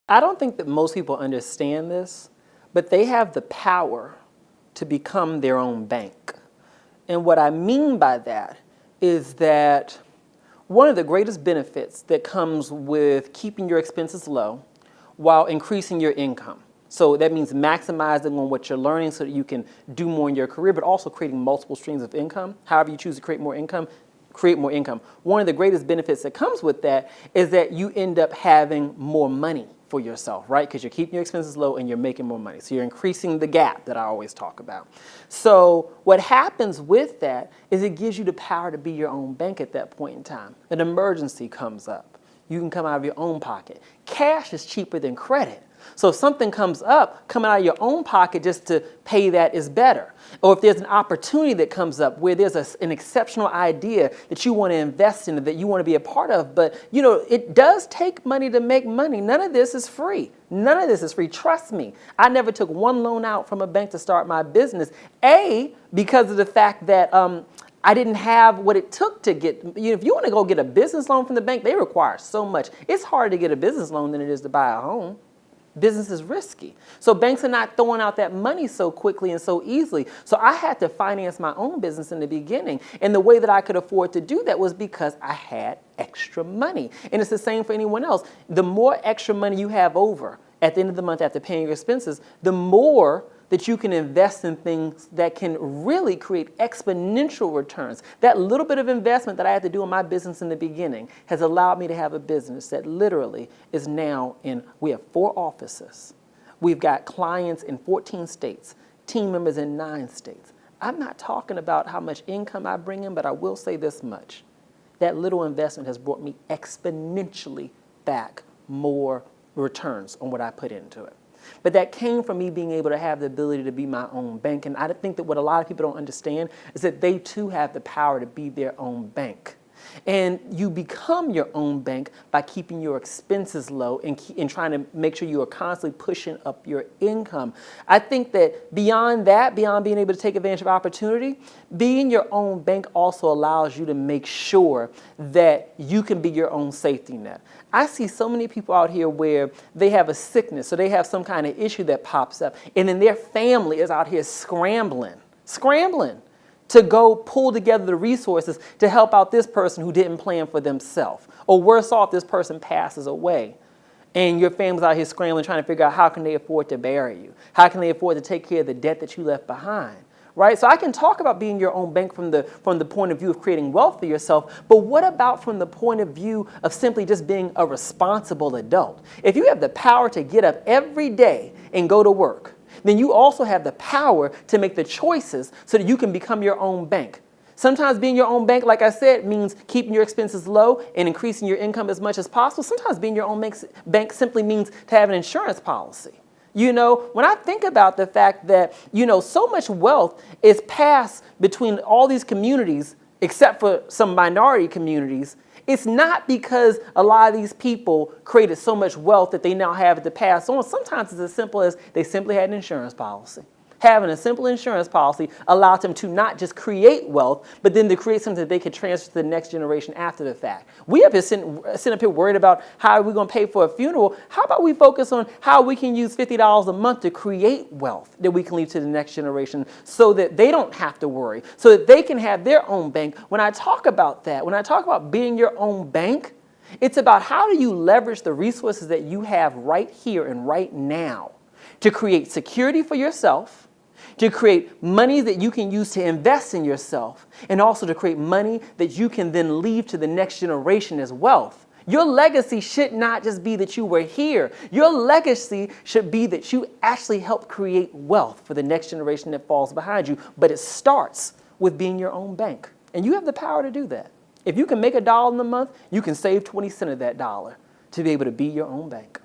I don't think that most people understand this, but they have the power to become their own bank. And what I mean by that is that one of the greatest benefits that comes with keeping your expenses low while increasing your income. So that means maximizing on what you're learning so that you can do more in your career, but also creating multiple streams of income. However you choose to create more income, create more income. One of the greatest benefits that comes with that is that you end up having more money for yourself, right? Because you're keeping your expenses low and you're making more money. So you're increasing the gap that I always talk about. So what happens with that is it gives you the power to be your own bank at that point in time. An emergency comes up. You can come out of your own pocket. Cash is cheaper than credit. So if something comes up, coming out of your own pocket just to pay that is better. Or if there's an opportunity that comes up where there's an exceptional idea that you want to invest in, that you want to be a part of, but you know, it does take money to make money. None of this is free. None of this is free. Trust me. I never took one loan out from a bank to start my business. Because of the fact that I didn't have what it took to get, if you want to go get a business loan from the bank, they require so much. It's harder to get a business loan than it is to buy a home. Business is risky. So banks are not throwing out that money so quickly and so easily. So I had to finance my own business in the beginning. And the way that I could afford to do that was because I had extra money. And it's the same for anyone else. The more extra money you have over at the end of the month after paying your expenses, the more that you can invest in things that can really create exponential returns. That little bit of investment that I had to do in my business in the beginning has allowed me to have a business that literally is now we have 4 offices. We've got clients in 14 states, team members in 9 states. I'm not talking about how much income I bring in, but I will say this much. That little investment has brought me exponentially back more returns on what I put into it. But that came from me being able to have the ability to be my own bank. And I think that what a lot of people don't understand is that they too have the power to be their own bank. And you become your own bank by keeping your expenses low and trying to make sure you are constantly pushing up your income. I think that beyond being able to take advantage of opportunity, being your own bank also allows you to make sure that you can be your own safety net. I see so many people out here where they have a sickness, so they have some kind of issue that pops up, and then their family is out here scrambling to go pull together the resources to help out this person who didn't plan for themselves. Or worse off, this person passes away. And your family's out here scrambling, trying to figure out how can they afford to bury you? How can they afford to take care of the debt that you left behind? Right? So I can talk about being your own bank from the point of view of creating wealth for yourself, but what about from the point of view of simply just being a responsible adult? If you have the power to get up every day and go to work, then you also have the power to make the choices so that you can become your own bank. Sometimes being your own bank, like I said, means keeping your expenses low and increasing your income as much as possible. Sometimes being your own bank simply means to have an insurance policy. You know, when I think about the fact that, so much wealth is passed between all these communities, except for some minority communities, it's not because a lot of these people created so much wealth that they now have it to pass on. Sometimes it's as simple as they simply had an insurance policy. Having a simple insurance policy allowed them to not just create wealth, but then to create something that they could transfer to the next generation after the fact. We have been sitting up here worried about how are we going to pay for a funeral. How about we focus on how we can use $50 a month to create wealth that we can leave to the next generation so that they don't have to worry, so that they can have their own bank. When I talk about that, when I talk about being your own bank, it's about how do you leverage the resources that you have right here and right now to create security for yourself, to create money that you can use to invest in yourself, and also to create money that you can then leave to the next generation as wealth. Your legacy should not just be that you were here. Your legacy should be that you actually helped create wealth for the next generation that falls behind you. But it starts with being your own bank. And you have the power to do that. If you can make $1 in a month, you can save 20 cents of that dollar to be able to be your own bank.